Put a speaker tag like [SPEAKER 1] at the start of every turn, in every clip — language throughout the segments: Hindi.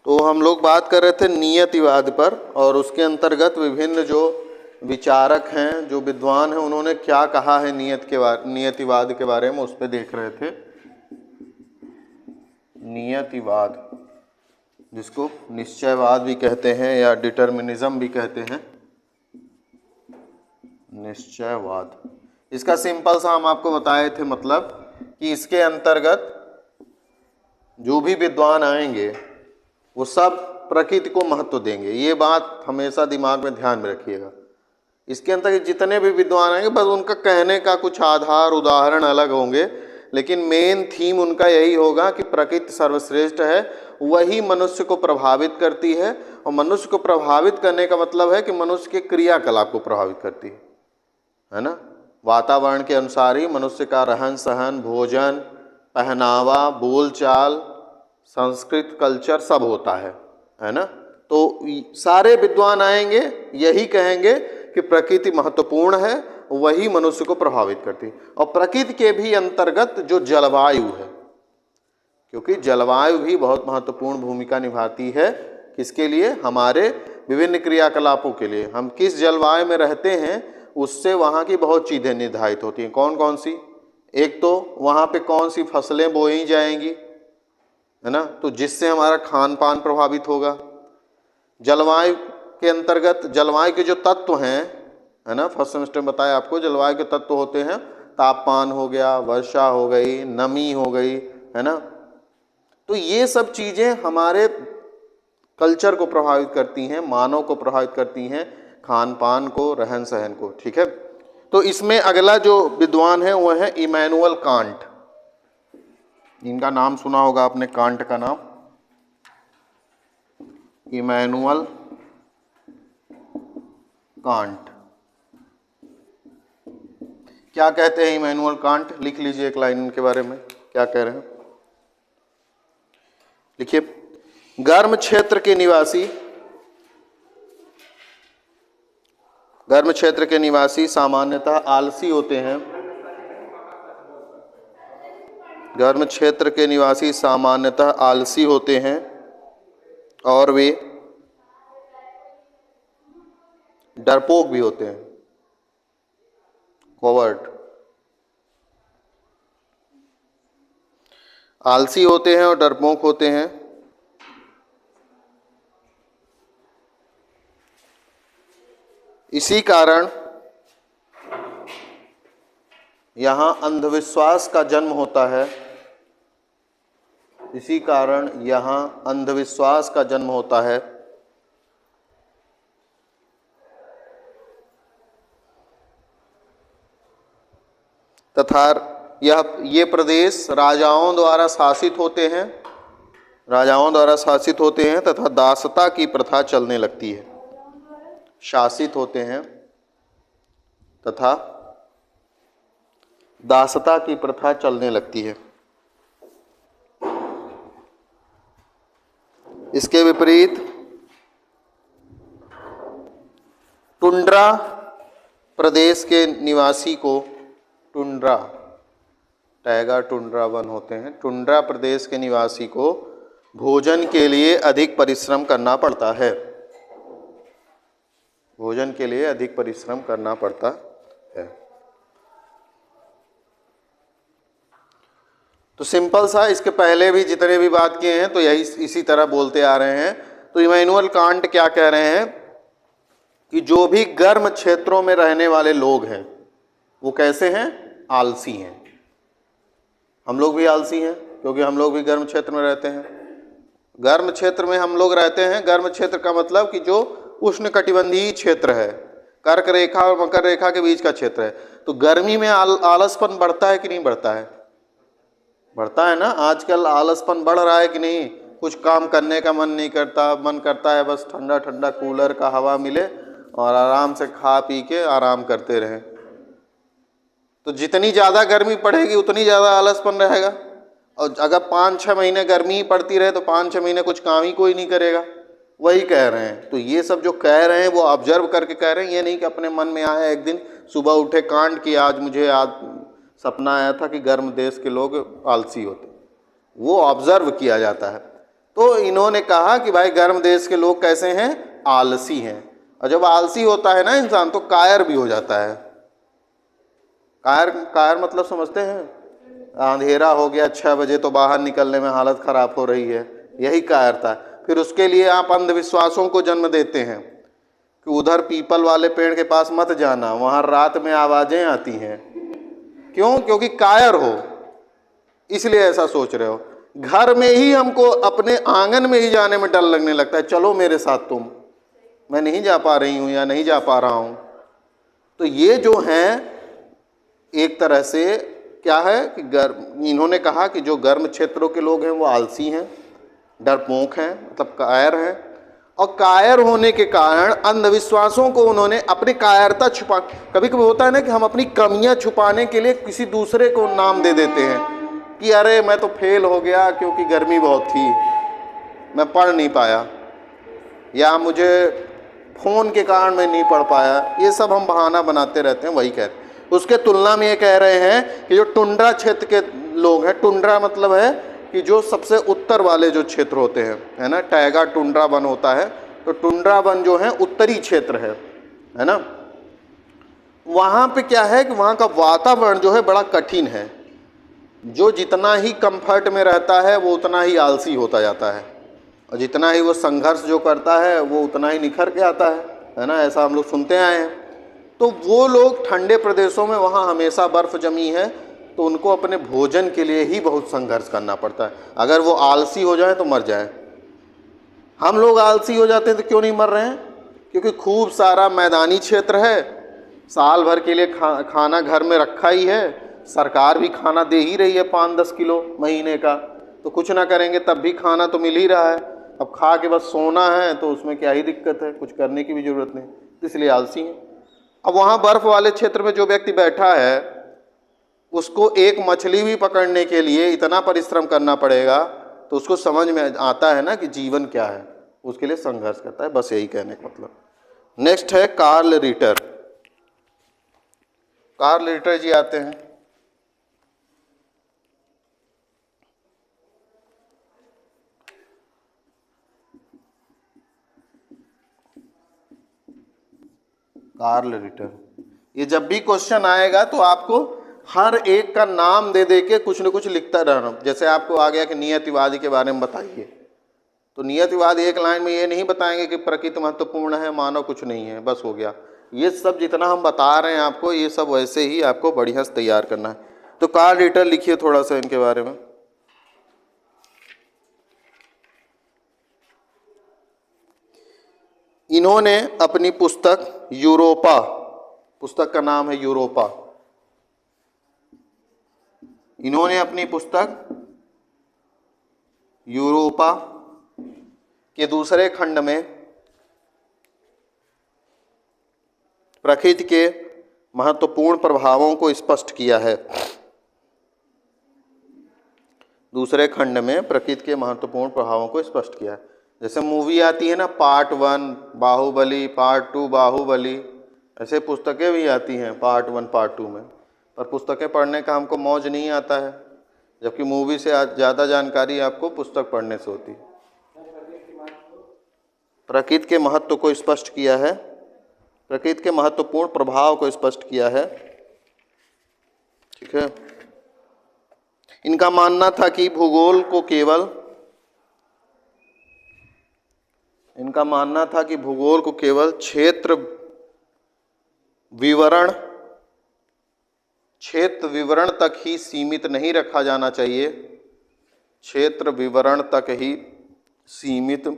[SPEAKER 1] तो हम लोग बात कर रहे थे नियतिवाद पर, और उसके अंतर्गत विभिन्न जो विचारक हैं, जो विद्वान हैं, उन्होंने क्या कहा है नियतिवाद के बारे में, उस पर देख रहे थे। नियतिवाद, जिसको निश्चयवाद भी कहते हैं या डिटर्मिनिज्म भी कहते हैं, निश्चयवाद। इसका सिंपल सा हम आपको बताए थे, मतलब कि इसके अंतर्गत जो भी विद्वान आएंगे वो सब प्रकृति को महत्व देंगे। ये बात हमेशा दिमाग में ध्यान में रखिएगा। इसके अंतर्गत जितने भी विद्वान आएंगे बस उनका कहने का कुछ आधार उदाहरण अलग होंगे, लेकिन मेन थीम उनका यही होगा कि प्रकृति सर्वश्रेष्ठ है, वही मनुष्य को प्रभावित करती है। और मनुष्य को प्रभावित करने का मतलब है कि मनुष्य के क्रियाकलाप को प्रभावित करती है ना। वातावरण के अनुसार ही मनुष्य का रहन सहन, भोजन, पहनावा, बोलचाल, संस्कृत, कल्चर सब होता है ना। तो सारे विद्वान आएंगे यही कहेंगे कि प्रकृति महत्वपूर्ण है, वही मनुष्य को प्रभावित करती है। और प्रकृति के भी अंतर्गत जो जलवायु है, क्योंकि जलवायु भी बहुत महत्वपूर्ण भूमिका निभाती है, किसके लिए? हमारे विभिन्न क्रियाकलापों के लिए। हम किस जलवायु में रहते हैं उससे वहाँ की बहुत चीज़ें निर्धारित होती हैं। कौन कौन सी? एक तो वहाँ पे कौन सी फसलें बोई जाएंगी, है ना, तो जिससे हमारा खान पान प्रभावित होगा। जलवायु के अंतर्गत जलवायु के जो तत्व हैं, है ना, फर्स्ट सेमेस्टर में बताया आपको, जलवायु के तत्व होते हैं तापमान हो गया, वर्षा हो गई, नमी हो गई, है ना। तो ये सब चीज़ें हमारे कल्चर को प्रभावित करती हैं, मानव को प्रभावित करती हैं, खान पान को, रहन सहन को। ठीक है। तो इसमें अगला जो विद्वान है वह है इमैनुअल कांट। इनका नाम सुना होगा आपने, कांट का नाम, इमैनुअल कांट। क्या कहते हैं इमैनुअल कांट? लिख लीजिए एक लाइन इनके बारे में, क्या कह रहे हैं, लिखिए। गर्म क्षेत्र के निवासी, गर्म क्षेत्र के निवासी सामान्यतः आलसी होते हैं। गर्म क्षेत्र के निवासी सामान्यतः आलसी होते हैं और वे डरपोक भी होते हैं, कॉवर्ड। आलसी होते हैं और डरपोक होते हैं। इसी कारण यहाँ अंधविश्वास का जन्म होता है। इसी कारण यहाँ अंधविश्वास का जन्म होता है। तथा ये प्रदेश राजाओं द्वारा शासित होते हैं, राजाओं द्वारा शासित होते हैं तथा दासता की प्रथा चलने लगती है। शासित होते हैं तथा दासता की प्रथा चलने लगती है। इसके विपरीत टुंड्रा प्रदेश के निवासी को, टुंड्रा, टैगा टुंड्रा वन होते हैं, टुंड्रा प्रदेश के निवासी को भोजन के लिए अधिक परिश्रम करना पड़ता है। भोजन के लिए अधिक परिश्रम करना पड़ता है। तो सिंपल सा, इसके पहले भी जितने भी बात किए हैं तो यही इसी तरह बोलते आ रहे हैं। तो इमैनुअल कांट क्या कह रहे हैं कि जो भी गर्म क्षेत्रों में रहने वाले लोग हैं वो कैसे हैं? आलसी हैं। हम लोग भी आलसी हैं क्योंकि हम लोग भी गर्म क्षेत्र में रहते हैं। गर्म क्षेत्र में हम लोग रहते हैं। गर्म क्षेत्र का मतलब कि जो उष्णकटिबंधीय क्षेत्र है, कर्क रेखा और मकर रेखा के बीच का क्षेत्र है। तो गर्मी में आलसपन बढ़ता है कि नहीं बढ़ता है? बढ़ता है ना। आजकल आलसपन बढ़ रहा है कि नहीं? कुछ काम करने का मन नहीं करता, मन करता है बस ठंडा ठंडा कूलर का हवा मिले और आराम से खा पी के आराम करते रहें। तो जितनी ज़्यादा गर्मी पड़ेगी उतनी ज़्यादा आलसपन रहेगा। और अगर 5-6 महीने गर्मी ही पड़ती रहे तो 5-6 महीने कुछ काम ही कोई नहीं करेगा। वही कह रहे हैं। तो ये सब जो कह रहे हैं वो ऑब्जर्व करके कह रहे हैं, ये नहीं कि अपने मन में आया एक दिन सुबह उठे कांड की आज मुझे सपना आया था कि गर्म देश के लोग आलसी होते। वो ऑब्जर्व किया जाता है। तो इन्होंने कहा कि भाई गर्म देश के लोग कैसे हैं, आलसी हैं। और जब आलसी होता है ना इंसान तो कायर भी हो जाता है। कायर, कायर मतलब समझते हैं, अंधेरा हो गया 6 बजे तो बाहर निकलने में हालत खराब हो रही है, यही कायरता है। फिर उसके लिए आप अंधविश्वासों को जन्म देते हैं कि उधर पीपल वाले पेड़ के पास मत जाना, वहां रात में आवाजें आती हैं। क्यों? क्योंकि कायर हो, इसलिए ऐसा सोच रहे हो। घर में ही हमको अपने आंगन में ही जाने में डर लगने लगता है, चलो मेरे साथ तुम, मैं नहीं जा पा रही हूं या नहीं जा पा रहा हूं। तो ये जो हैं एक तरह से क्या है कि इन्होंने कहा कि जो गर्म क्षेत्रों के लोग हैं वो आलसी हैं, डरपोक हैं, मतलब कायर हैं। और कायर होने के कारण अंधविश्वासों को उन्होंने अपनी कायरता छुपा, कभी कभी होता है ना कि हम अपनी कमियां छुपाने के लिए किसी दूसरे को नाम दे देते हैं कि अरे मैं तो फेल हो गया क्योंकि गर्मी बहुत थी, मैं पढ़ नहीं पाया, या मुझे फ़ोन के कारण मैं नहीं पढ़ पाया। ये सब हम बहाना बनाते रहते हैं, वही कह रहे हैं। उसके तुलना में ये कह रहे हैं कि जो टुंड्रा क्षेत्र के लोग हैं, टुंड्रा मतलब है कि जो सबसे उत्तर वाले जो क्षेत्र होते हैं, है ना, टैगा टुंड्रा वन होता है, तो टुंड्रा वन जो है उत्तरी क्षेत्र है ना, वहाँ पे क्या है कि वहाँ का वातावरण जो है बड़ा कठिन है। जो जितना ही कंफर्ट में रहता है वो उतना ही आलसी होता जाता है, और जितना ही वो संघर्ष जो करता है वो उतना ही निखर के आता है ना, ऐसा हम लोग सुनते आए हैं। तो वो लोग ठंडे प्रदेशों में, वहाँ हमेशा बर्फ़ जमी है, तो उनको अपने भोजन के लिए ही बहुत संघर्ष करना पड़ता है। अगर वो आलसी हो जाए तो मर जाए। हम लोग आलसी हो जाते हैं तो क्यों नहीं मर रहे हैं? क्योंकि खूब सारा मैदानी क्षेत्र है, साल भर के लिए खाना घर में रखा ही है, सरकार भी खाना दे ही रही है 5-10 किलो महीने का, तो कुछ ना करेंगे तब भी खाना तो मिल ही रहा है। अब खा के बस सोना है तो उसमें क्या ही दिक्कत है, कुछ करने की भी ज़रूरत नहीं, इसलिए आलसी हैं। अब वहाँ बर्फ़ वाले क्षेत्र में जो व्यक्ति बैठा है उसको एक मछली भी पकड़ने के लिए इतना परिश्रम करना पड़ेगा, तो उसको समझ में आता है ना कि जीवन क्या है, उसके लिए संघर्ष करता है। बस यही कहने का मतलब। नेक्स्ट है कार्ल रिटर। कार्ल रिटर जी आते हैं। कार्ल रिटर, ये जब भी क्वेश्चन आएगा तो आपको हर एक का नाम दे दे के कुछ न कुछ लिखता रहना। जैसे आपको आ गया कि नियतिवादी के बारे में बताइए, तो नियतिवादी एक लाइन में ये नहीं बताएंगे कि प्रकृति महत्वपूर्ण है, मानव कुछ नहीं है, बस हो गया। ये सब जितना हम बता रहे हैं आपको, ये सब वैसे ही आपको बढ़िया से तैयार करना है। तो कार्ल रिटर लिखिए थोड़ा सा इनके बारे में। इन्होंने अपनी पुस्तक यूरोपा, पुस्तक का नाम है यूरोपा, इन्होंने अपनी पुस्तक यूरोपा के दूसरे खंड में प्रकृति के महत्वपूर्ण प्रभावों को स्पष्ट किया है। दूसरे खंड में प्रकृति के महत्वपूर्ण प्रभावों को स्पष्ट किया है। जैसे मूवी आती है ना, पार्ट 1 बाहुबली, पार्ट 2 बाहुबली, ऐसे पुस्तकें भी आती हैं पार्ट 1 पार्ट 2 में। पर पुस्तकें पढ़ने का हमको मौज नहीं आता है, जबकि मूवी से ज़्यादा जानकारी आपको पुस्तक पढ़ने से होती है। प्रकृति के महत्व को स्पष्ट किया है, प्रकृति के महत्वपूर्ण प्रभाव को स्पष्ट किया है। ठीक है। इनका मानना था कि भूगोल को केवल, इनका मानना था कि भूगोल को केवल क्षेत्र विवरण तक ही सीमित नहीं रखा जाना चाहिए, क्षेत्र विवरण तक ही सीमित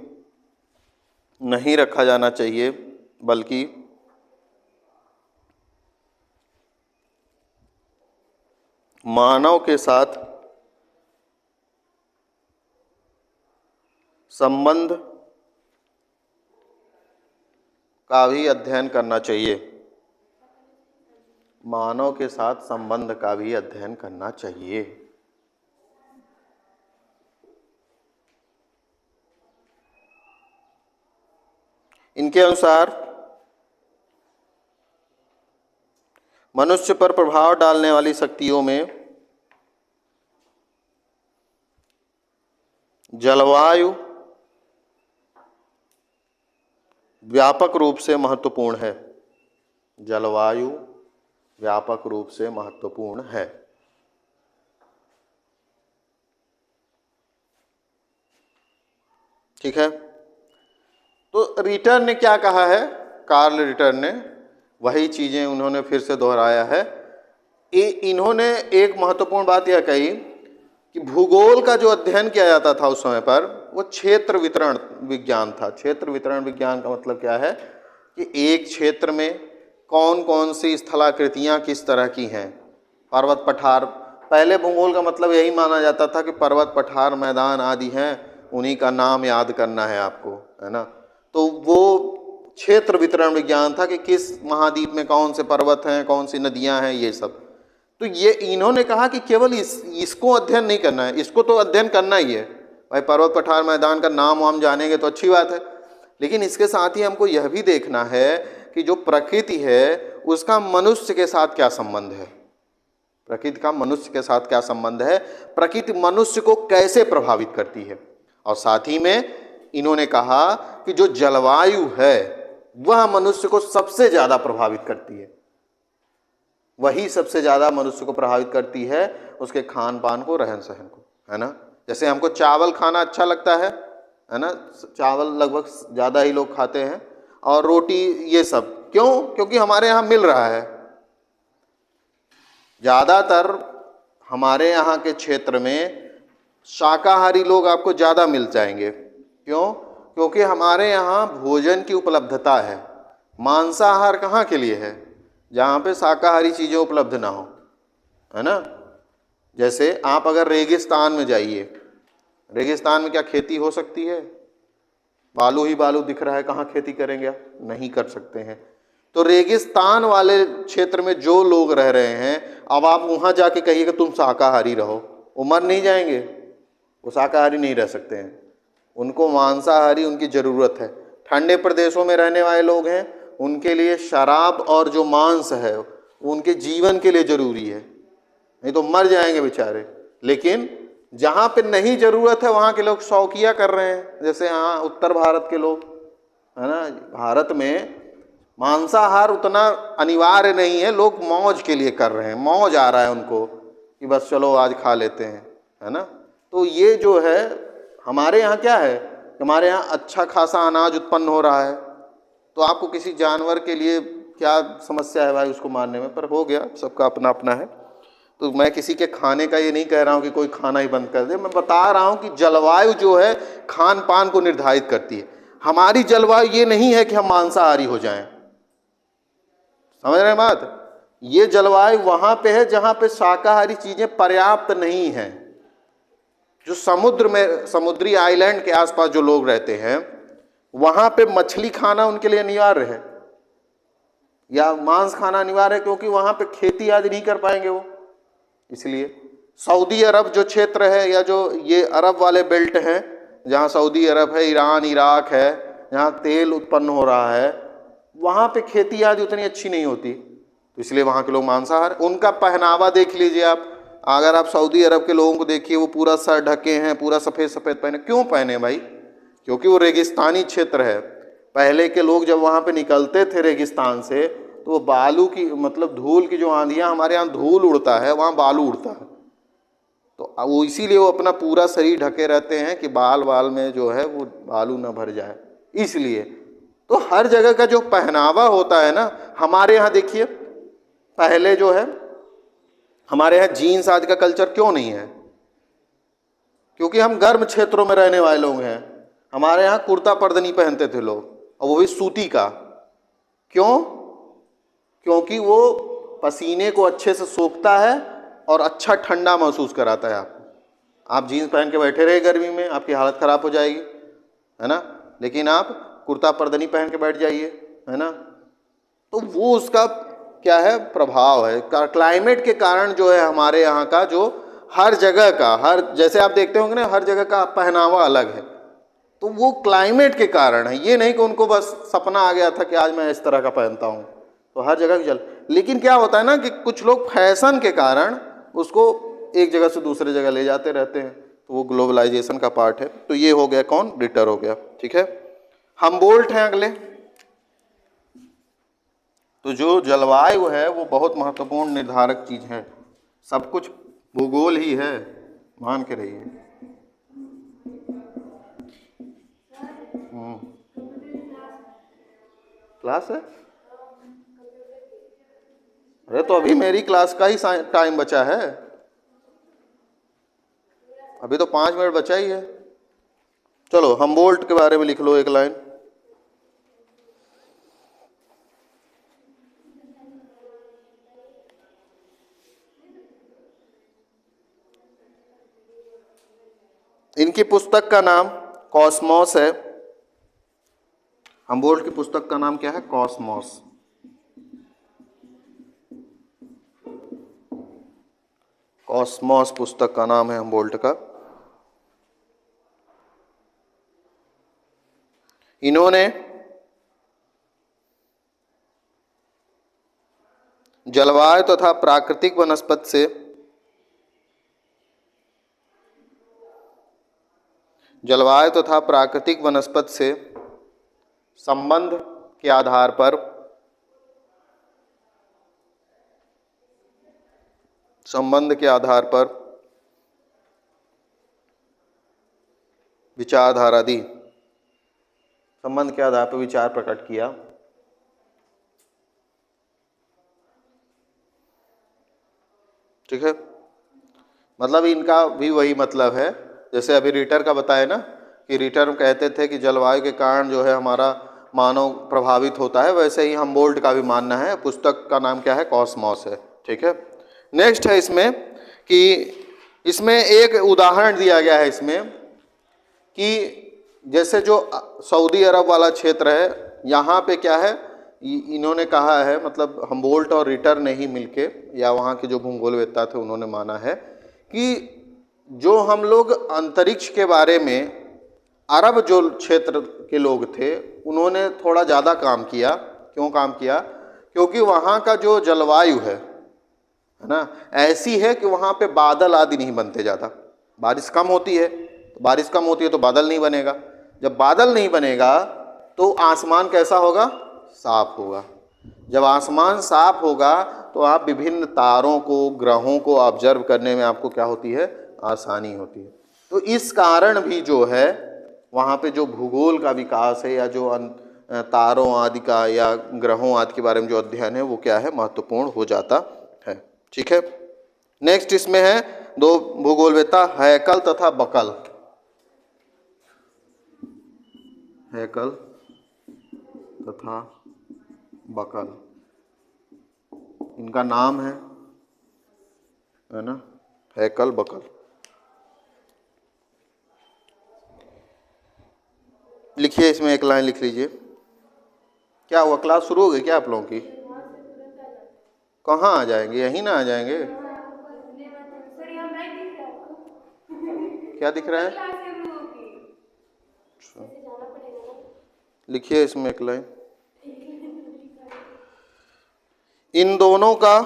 [SPEAKER 1] नहीं रखा जाना चाहिए, बल्कि मानव के साथ संबंध का भी अध्ययन करना चाहिए, मानव के साथ संबंध का भी अध्ययन करना चाहिए। इनके अनुसार मनुष्य पर प्रभाव डालने वाली शक्तियों में जलवायु, व्यापक रूप से महत्वपूर्ण है। जलवायु व्यापक रूप से महत्वपूर्ण है। ठीक है, तो रिटर ने क्या कहा है, कार्ल रिटर ने वही चीजें उन्होंने फिर से दोहराया है। इन्होंने एक महत्वपूर्ण बात यह कही कि भूगोल का जो अध्ययन किया जाता था उस समय पर वो क्षेत्र वितरण विज्ञान था। क्षेत्र वितरण विज्ञान का मतलब क्या है कि एक क्षेत्र में कौन कौन सी स्थलाकृतियां किस तरह की हैं, पर्वत पठार। पहले भूगोल का मतलब यही माना जाता था कि पर्वत पठार मैदान आदि हैं, उन्हीं का नाम याद करना है आपको, है ना। तो वो क्षेत्र वितरण विज्ञान था कि किस महाद्वीप में कौन से पर्वत हैं, कौन सी नदियां हैं, ये सब। तो ये इन्होंने कहा कि केवल इसको अध्ययन नहीं करना है, इसको तो अध्ययन करना ही है भाई, पर्वत पठार मैदान का नाम वाम जानेंगे तो अच्छी बात है, लेकिन इसके साथ ही हमको यह भी देखना है कि जो प्रकृति है उसका मनुष्य के साथ क्या संबंध है, प्रकृति का मनुष्य के साथ क्या संबंध है, प्रकृति मनुष्य को कैसे प्रभावित करती है। और साथ ही में इन्होंने कहा कि जो जलवायु है वह मनुष्य को सबसे ज़्यादा प्रभावित करती है, वही सबसे ज़्यादा मनुष्य को प्रभावित करती है, उसके खान पान को, रहन सहन को, है ना। जैसे हमको चावल खाना अच्छा लगता है ना, चावल लगभग ज़्यादा ही लोग खाते हैं, और रोटी ये सब, क्यों? क्योंकि हमारे यहाँ मिल रहा है। ज़्यादातर हमारे यहाँ के क्षेत्र में शाकाहारी लोग आपको ज़्यादा मिल जाएंगे। क्यों? क्योंकि हमारे यहाँ भोजन की उपलब्धता है। मांसाहार कहाँ के लिए है? जहाँ पे शाकाहारी चीज़ें उपलब्ध ना हो, है ना। जैसे आप अगर रेगिस्तान में जाइए, रेगिस्तान में क्या खेती हो सकती है? बालू ही बालू दिख रहा है, कहाँ खेती करेंगे आप? नहीं कर सकते हैं। तो रेगिस्तान वाले क्षेत्र में जो लोग रह रहे हैं, अब आप वहाँ जाके कहिए कि तुम शाकाहारी रहो, वो मर नहीं जाएंगे, वो शाकाहारी नहीं रह सकते हैं, उनको मांसाहारी उनकी ज़रूरत है। ठंडे प्रदेशों में रहने वाले लोग हैं, उनके लिए शराब और जो मांस है उनके जीवन के लिए ज़रूरी है, नहीं तो मर जाएंगे बेचारे। लेकिन जहाँ पे नहीं ज़रूरत है वहाँ के लोग शौकिया कर रहे हैं, जैसे यहाँ उत्तर भारत के लोग, है ना। भारत में मांसाहार उतना अनिवार्य नहीं है, लोग मौज के लिए कर रहे हैं, मौज आ रहा है उनको कि बस चलो आज खा लेते हैं, है ना। तो ये जो है हमारे यहाँ क्या है, हमारे यहाँ अच्छा खासा अनाज उत्पन्न हो रहा है, तो आपको किसी जानवर के लिए क्या समस्या है भाई उसको मारने में, पर हो गया, सबका अपना अपना है। तो मैं किसी के खाने का ये नहीं कह रहा हूँ कि कोई खाना ही बंद कर दे, मैं बता रहा हूँ कि जलवायु जो है खान पान को निर्धारित करती है। हमारी जलवायु ये नहीं है कि हम मांसाहारी हो जाएं, समझ रहे हैं बात। ये जलवायु वहाँ पे है जहाँ पे शाकाहारी चीज़ें पर्याप्त नहीं हैं। जो समुद्र में, समुद्री आइलैंड के आसपास जो लोग रहते हैं, वहाँ पे मछली खाना उनके लिए अनिवार्य है या मांस खाना अनिवार्य है, क्योंकि वहाँ पे खेती आदि नहीं कर पाएंगे वो। इसलिए सऊदी अरब जो क्षेत्र है, या जो ये अरब वाले बेल्ट हैं जहाँ सऊदी अरब है, ईरान, इराक है, जहाँ तेल उत्पन्न हो रहा है, वहाँ पे खेती आदि उतनी अच्छी नहीं होती, तो इसलिए वहाँ के लोग मांसाहार। उनका पहनावा देख लीजिए आप, अगर आप सऊदी अरब के लोगों को देखिए, वो पूरा सर ढके हैं, पूरा सफ़ेद सफ़ेद पहने। क्यों पहने भाई? क्योंकि वो रेगिस्तानी क्षेत्र है। पहले के लोग जब वहाँ पे निकलते थे रेगिस्तान से, तो वो बालू की, मतलब धूल की जो आंधियाँ, हमारे यहाँ धूल उड़ता है, वहाँ बालू उड़ता है, तो वो इसीलिए वो अपना पूरा शरीर ढके रहते हैं कि बाल बाल में जो है वो बालू ना भर जाए। इसलिए तो हर जगह का जो पहनावा होता है ना, हमारे यहाँ देखिए, पहले जो है हमारे यहाँ जीन्स आदि का कल्चर क्यों नहीं है? क्योंकि हम गर्म क्षेत्रों में रहने वाले लोग हैं। हमारे यहाँ कुर्ता पर्दनी पहनते थे लोग, और वो भी सूती का। क्यों? क्योंकि वो पसीने को अच्छे से सोखता है और अच्छा ठंडा महसूस कराता है आपको। आप जीन्स पहन के बैठे रहे गर्मी में, आपकी हालत ख़राब हो जाएगी, है ना। लेकिन आप कुर्ता पर्दनी पहन के बैठ जाइए, है ना। तो वो उसका क्या है, प्रभाव है। क्लाइमेट के कारण जो है हमारे यहाँ का, जो हर जगह का, हर, जैसे आप देखते होंगे ना, हर जगह का पहनावा अलग है, तो वो क्लाइमेट के कारण है। ये नहीं कि उनको बस सपना आ गया था कि आज मैं इस तरह का पहनता हूँ, तो हर जगह की लेकिन क्या होता है ना कि कुछ लोग फैशन के कारण उसको एक जगह से दूसरे जगह ले जाते रहते हैं, तो वो ग्लोबलाइजेशन का पार्ट है। तो ये हो गया कौन? रिटर हो गया, ठीक है। हमबोल्ट हैं अगले, तो जो जलवायु है वो बहुत महत्वपूर्ण निर्धारक चीज है, सब कुछ भूगोल ही है, मान के रहिए। क्लास है? अरे तो अभी मेरी क्लास का ही टाइम बचा है, अभी तो 5 मिनट बचा ही है। चलो हमबोल्ट के बारे में लिख लो एक लाइन। इनकी पुस्तक का नाम कॉस्मोस है। हमबोल्ट की पुस्तक का नाम क्या है? कॉस्मोस। कॉस्मोस पुस्तक का नाम है हमबोल्ट का। इन्होंने जलवायु तथा प्राकृतिक वनस्पति से संबंध के आधार पर विचारधारा दी, संबंध के आधार पर विचार प्रकट किया। ठीक है, मतलब इनका भी वही मतलब है जैसे अभी रिटर का बताया ना कि रिटर कहते थे कि जलवायु के कारण जो है हमारा मानव प्रभावित होता है, वैसे ही हमबोल्ट का भी मानना है। पुस्तक का नाम क्या है? कॉस्मोस है। ठीक है, नेक्स्ट है इसमें कि इसमें एक उदाहरण दिया गया है इसमें कि जैसे जो सऊदी अरब वाला क्षेत्र है, यहाँ पे क्या है, इन्होंने कहा है, मतलब हमबोल्ट और रिटर ने ही मिलके या वहाँ के जो भूगोलवेत्ता थे उन्होंने माना है कि जो हम लोग अंतरिक्ष के बारे में, अरब जो क्षेत्र के लोग थे उन्होंने थोड़ा ज़्यादा काम किया। क्यों काम किया? क्योंकि वहाँ का जो जलवायु है ना, ऐसी है कि वहाँ पे बादल आदि नहीं बनते ज़्यादा। बारिश कम होती है तो बादल नहीं बनेगा। जब बादल नहीं बनेगा तो आसमान कैसा होगा? साफ होगा। जब आसमान साफ होगा तो आप विभिन्न तारों को, ग्रहों को ऑब्जर्व करने में आपको क्या होती है? आसानी होती है। तो इस कारण भी जो है वहाँ पे जो भूगोल का विकास है या जो तारों आदि का या ग्रहों आदि के बारे में जो अध्ययन है वो क्या है? महत्वपूर्ण हो जाता है। ठीक है, नेक्स्ट इसमें है दो भूगोलवेत्ता, हैकल तथा बकल। हैकल तथा बकल, इनका नाम है ना, हैकल बकल। लिखिए, इसमें एक लाइन लिख लीजिए। क्या हुआ, क्लास शुरू हो गई क्या आप लोगों की? कहाँ आ जाएंगे? यहीं ना आ जाएंगे? क्या दिख रहा है? लिखिए इसमें एक लाइन। इन दोनों का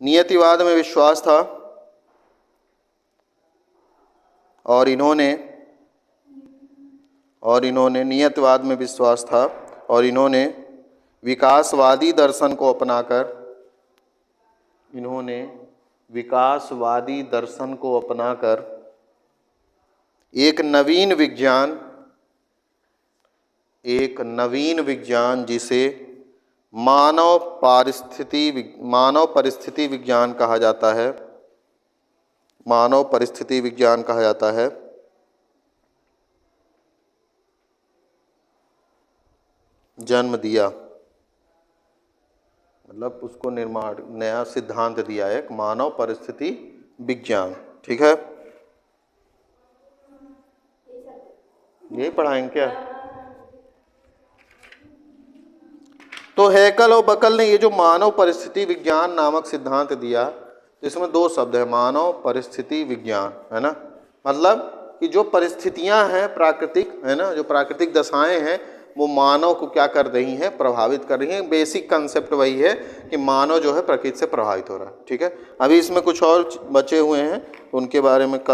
[SPEAKER 1] नियतिवाद में विश्वास था और नियतिवाद में विश्वास था और इन्होंने विकासवादी दर्शन को अपनाकर एक नवीन विज्ञान जिसे मानव परिस्थिति विज्ञान कहा जाता है, जन्म दिया। मतलब उसको नया सिद्धांत दिया है, एक मानव परिस्थिति विज्ञान। ठीक है, यही पढ़ाएंगे क्या? तो हैकल और बकल ने ये जो मानव परिस्थिति विज्ञान नामक सिद्धांत दिया, इसमें दो शब्द है, मानव परिस्थिति विज्ञान, है ना। मतलब कि जो परिस्थितियां हैं प्राकृतिक, है ना, जो प्राकृतिक दशाएं हैं वो मानव को क्या कर रही हैं? प्रभावित कर रही हैं। बेसिक कंसेप्ट वही है कि मानव जो है प्रकृति से प्रभावित हो रहा है। ठीक है, अभी इसमें कुछ और बचे हुए हैं, उनके बारे में कल